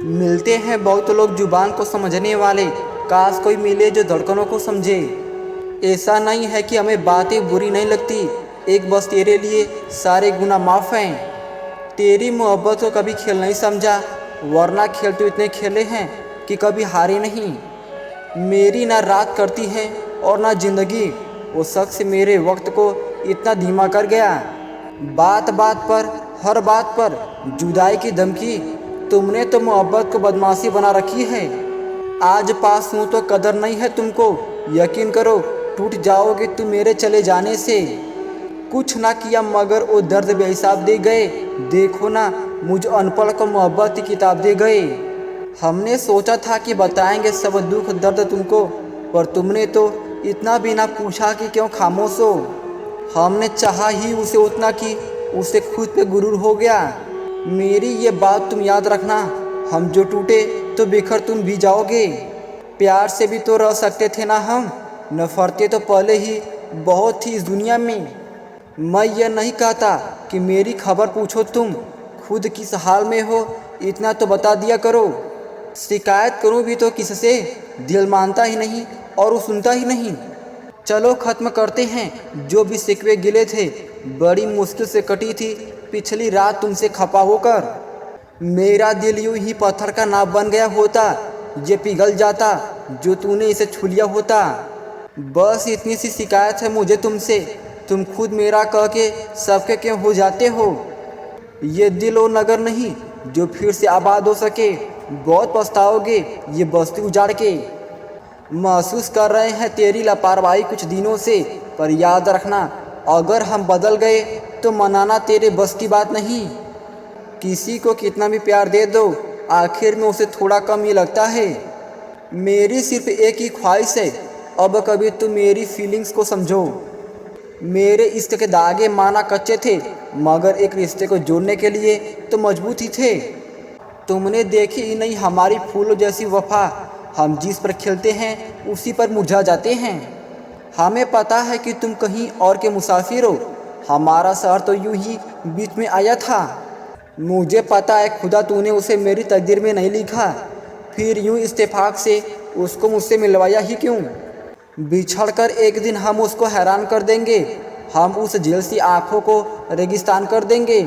मिलते हैं बहुत लोग जुबान को समझने वाले, काश कोई मिले जो धड़कनों को समझे। ऐसा नहीं है कि हमें बातें बुरी नहीं लगती, एक बस तेरे लिए सारे गुनाह माफ़ हैं। तेरी मोहब्बत को कभी खेल नहीं समझा, वरना खेल तो इतने खेले हैं कि कभी हारे नहीं। मेरी ना रात करती है और ना जिंदगी, वो शख्स मेरे वक्त को इतना धीमा कर गया। बात बात पर, हर बात पर जुदाई की धमकी, तुमने तो मोहब्बत को बदमाशी बना रखी है। आज पास हूँ तो कदर नहीं है तुमको, यकीन करो टूट जाओगे तुम मेरे चले जाने से। कुछ ना किया मगर वो दर्द बेहिसाब दे गए, देखो ना मुझ अनपढ़ को मोहब्बत की किताब दे गए। हमने सोचा था कि बताएंगे सब दुख दर्द तुमको, पर तुमने तो इतना भी ना पूछा कि क्यों खामोश हो। हमने चाहा ही उसे उतना कि उसे खुद पे गुरूर हो गया। मेरी ये बात तुम याद रखना, हम जो टूटे तो बिखर तुम भी जाओगे। प्यार से भी तो रह सकते थे ना हम, नफरतें तो पहले ही बहुत थी इस दुनिया में। मैं ये नहीं कहता कि मेरी खबर पूछो तुम, खुद किस हाल में हो इतना तो बता दिया करो। शिकायत करूं भी तो किससे, दिल मानता ही नहीं और वो सुनता ही नहीं। चलो ख़त्म करते हैं जो भी शिकवे गिले थे, बड़ी मुश्किल से कटी थी पिछली रात तुमसे खपा होकर। मेरा दिल यूं ही पत्थर का ना बन गया होता, ये पिघल जाता जो तूने इसे छू लिया होता। बस इतनी सी शिकायत है मुझे तुमसे, तुम खुद मेरा कह के सबके क्यों हो जाते हो। ये दिल और नगर नहीं जो फिर से आबाद हो सके, बहुत पछताओगे ये बस्ती उजाड़ के। महसूस कर रहे हैं तेरी लापरवाही कुछ दिनों से, पर याद रखना अगर हम बदल गए तो मनाना तेरे बस की बात नहीं। किसी को कितना भी प्यार दे दो, आखिर में उसे थोड़ा कम ही लगता है। मेरी सिर्फ एक ही ख्वाहिश है, अब कभी तुम मेरी फीलिंग्स को समझो। मेरे इश्क के धागे माना कच्चे थे, मगर एक रिश्ते को जोड़ने के लिए तो मजबूत ही थे। तुमने देखी ही नहीं हमारी फूलों जैसी वफा, हम जिस पर खिलते हैं उसी पर मुरझा जाते हैं। हमें पता है कि तुम कहीं और के मुसाफिर हो, हमारा शहर तो यूं ही बीच में आया था। मुझे पता है खुदा तूने उसे मेरी तकदीर में नहीं लिखा, फिर यूं इत्तेफाक से उसको मुझसे मिलवाया ही क्यों। बिछड़कर एक दिन हम उसको हैरान कर देंगे, हम उस जेल सी आँखों को रेगिस्तान कर देंगे।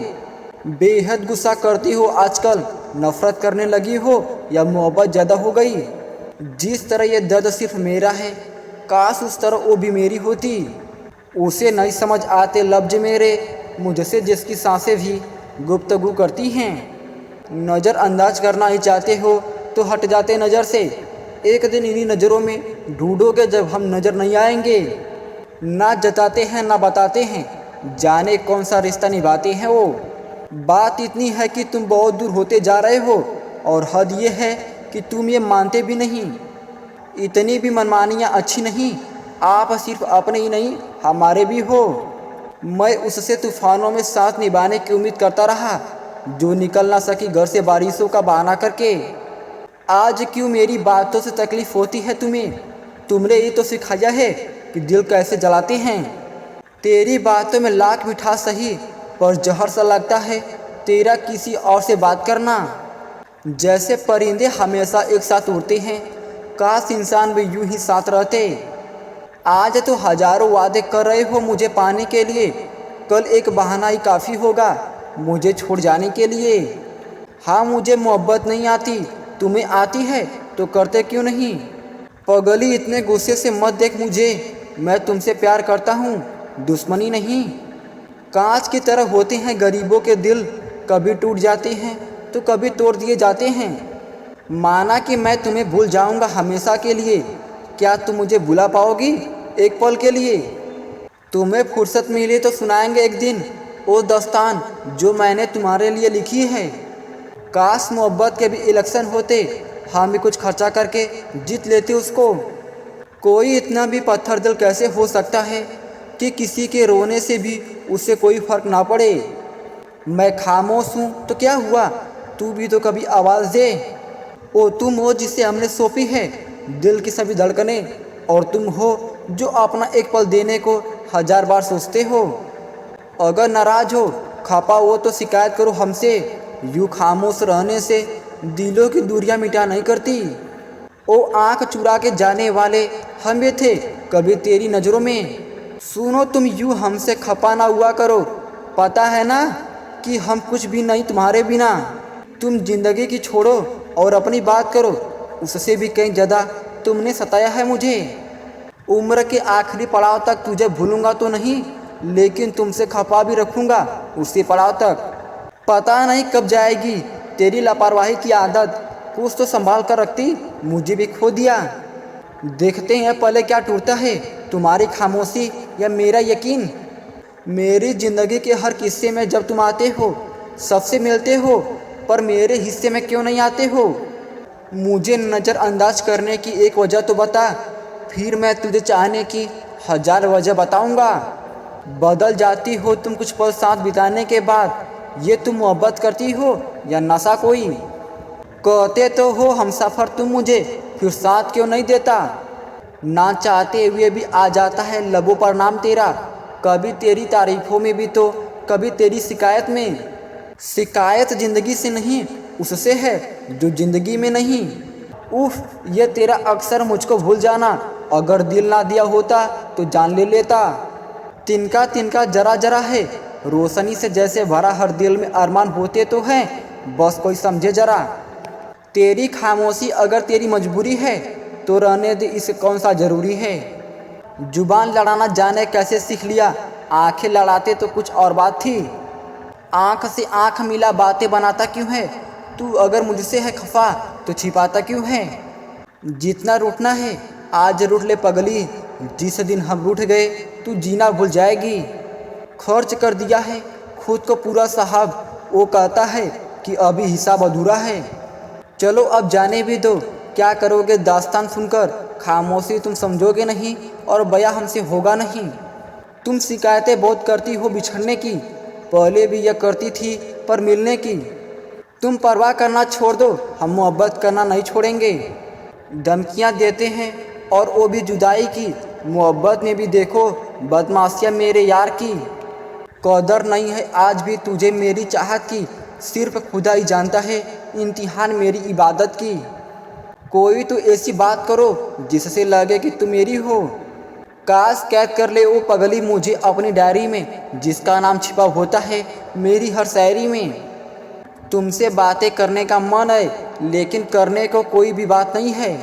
बेहद गुस्सा करती हो आजकल, नफरत करने लगी हो या मोहब्बत ज़्यादा हो गई। जिस तरह ये दर्द सिर्फ मेरा है, काश उस तरह वो भी मेरी होती। उसे नहीं समझ आते लफ्ज मेरे, मुझसे जिसकी सांसें भी गुफ्तगू करती हैं। नज़रअंदाज करना ही चाहते हो तो हट जाते नज़र से, एक दिन इन्हीं नज़रों में ढूंढोगे जब हम नज़र नहीं आएंगे। ना जताते हैं ना बताते हैं, जाने कौन सा रिश्ता निभाते हैं वो। बात इतनी है कि तुम बहुत दूर होते जा रहे हो, और हद ये है कि तुम ये मानते भी नहीं। इतनी भी मनमानियाँ अच्छी नहीं, आप सिर्फ अपने ही नहीं हमारे भी हो। मैं उससे तूफानों में साथ निभाने की उम्मीद करता रहा, जो निकल ना सकी घर से बारिशों का बहाना करके। आज क्यों मेरी बातों से तकलीफ़ होती है तुम्हें, तुमने ये तो सिखाया है कि दिल कैसे जलाते हैं। तेरी बातों में लाख मिठास सही, पर जहर सा लगता है तेरा किसी और से बात करना। जैसे परिंदे हमेशा एक साथ उड़ते हैं, काश इंसान भी यूं ही साथ रहते। आज तो हजारों वादे कर रहे हो मुझे पाने के लिए, कल एक बहाना ही काफ़ी होगा मुझे छोड़ जाने के लिए। हाँ मुझे मोहब्बत नहीं आती, तुम्हें आती है तो करते क्यों नहीं। पगली इतने गुस्से से मत देख मुझे, मैं तुमसे प्यार करता हूँ, दुश्मनी नहीं। कांच की तरह होते हैं गरीबों के दिल, कभी टूट जाते हैं तो कभी तोड़ दिए जाते हैं। माना कि मैं तुम्हें भूल जाऊंगा हमेशा के लिए, क्या तुम मुझे भुला पाओगी एक पल के लिए। तुम्हें फुर्सत मिले तो सुनाएंगे एक दिन वो दास्तान जो मैंने तुम्हारे लिए लिखी है। काश मोहब्बत के भी इलेक्शन होते, हम भी कुछ खर्चा करके जीत लेते उसको। कोई इतना भी पत्थर दिल कैसे हो सकता है कि किसी के रोने से भी उससे कोई फ़र्क ना पड़े। मैं खामोश हूँ तो क्या हुआ, तू भी तो कभी आवाज़ दे। ओ तुम हो जिसे हमने सौंपी है दिल की सभी धड़कनें, और तुम हो जो अपना एक पल देने को हजार बार सोचते हो। अगर नाराज़ हो खपा हो तो शिकायत करो हमसे, यूँ खामोश रहने से दिलों की दूरियां मिटा नहीं करती। ओ आंख चुरा के जाने वाले हम भी थे कभी तेरी नज़रों में। सुनो, तुम यूं हमसे खफा ना हुआ करो, पता है ना कि हम कुछ भी नहीं तुम्हारे बिना। तुम जिंदगी की छोड़ो और अपनी बात करो, उससे भी कहीं ज़्यादा तुमने सताया है मुझे। उम्र के आखिरी पड़ाव तक तुझे भूलूंगा तो नहीं, लेकिन तुमसे खफा भी रखूंगा उसी पड़ाव तक। पता नहीं कब जाएगी तेरी लापरवाही की आदत, कुछ तो संभाल कर रखती, मुझे भी खो दिया। देखते हैं पहले क्या टूटता है, तुम्हारी खामोशी या मेरा यकीन। मेरी ज़िंदगी के हर किस्से में जब तुम आते हो, सबसे मिलते हो, पर मेरे हिस्से में क्यों नहीं आते हो? मुझे नज़रअंदाज करने की एक वजह तो बता, फिर मैं तुझे चाहने की 1000 वजह बताऊंगा। बदल जाती हो तुम कुछ पल साथ बिताने के बाद, ये तुम मोहब्बत करती हो या नशा कोई? कहते तो हो हमसफ़र तुम मुझे, फिर साथ क्यों नहीं देता? ना चाहते हुए भी आ जाता है लबों पर नाम तेरा, कभी तेरी तारीफ़ों में भी तो कभी तेरी शिकायत में। शिकायत ज़िंदगी से नहीं, उससे है जो ज़िंदगी में नहीं। उफ, ये तेरा अक्सर मुझको भूल जाना, अगर दिल ना दिया होता तो जान ले लेता। तिनका तिनका जरा जरा है, रोशनी से जैसे भरा हर दिल में अरमान होते तो हैं, बस कोई समझे जरा। तेरी खामोशी अगर तेरी मजबूरी है तो रहने दे, इसे कौन सा ज़रूरी है। जुबान लड़ाना जाने कैसे सीख लिया, आंखें लड़ाते तो कुछ और बात थी। आंख से आंख मिला बातें बनाता क्यों है तू, अगर मुझसे है खफा तो छिपाता क्यों है। जितना रूठना है आज रूठ ले पगली, जिस दिन हम रूठ गए तू जीना भूल जाएगी। खर्च कर दिया है खुद को पूरा साहब, वो कहता है कि अभी हिसाब अधूरा है। चलो अब जाने भी दो, क्या करोगे दास्तान सुनकर, खामोशी तुम समझोगे नहीं और बया हमसे होगा नहीं। तुम शिकायतें बहुत करती हो बिछड़ने की, पहले भी यह करती थी पर मिलने की। तुम परवाह करना छोड़ दो, हम मोहब्बत करना नहीं छोड़ेंगे। धमकियाँ देते हैं और वो भी जुदाई की, मोहब्बत में भी देखो बदमाशियाँ मेरे यार की। कदर नहीं है आज भी तुझे मेरी चाहत की, सिर्फ खुदा ही जानता है इम्तिहान मेरी इबादत की। कोई तो ऐसी बात करो जिससे लगे कि तुम मेरी हो। काश कैद कर ले वो पगली मुझे अपनी डायरी में, जिसका नाम छिपा होता है मेरी हर शायरी में। तुमसे बातें करने का मन है लेकिन करने को कोई भी बात नहीं है।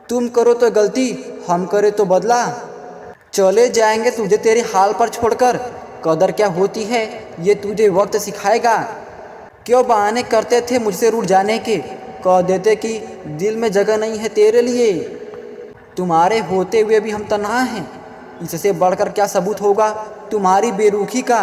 तुम करो तो गलती, हम करे तो बदला। चले जाएंगे तुझे तेरे हाल पर छोड़कर, कदर क्या होती है ये तुझे वक्त सिखाएगा। क्यों बहाने करते थे मुझसे रूठ जाने के, कह देते कि दिल में जगह नहीं है तेरे लिए। तुम्हारे होते हुए भी हम तन्हा हैं, इससे बढ़कर क्या सबूत होगा तुम्हारी बेरुखी का।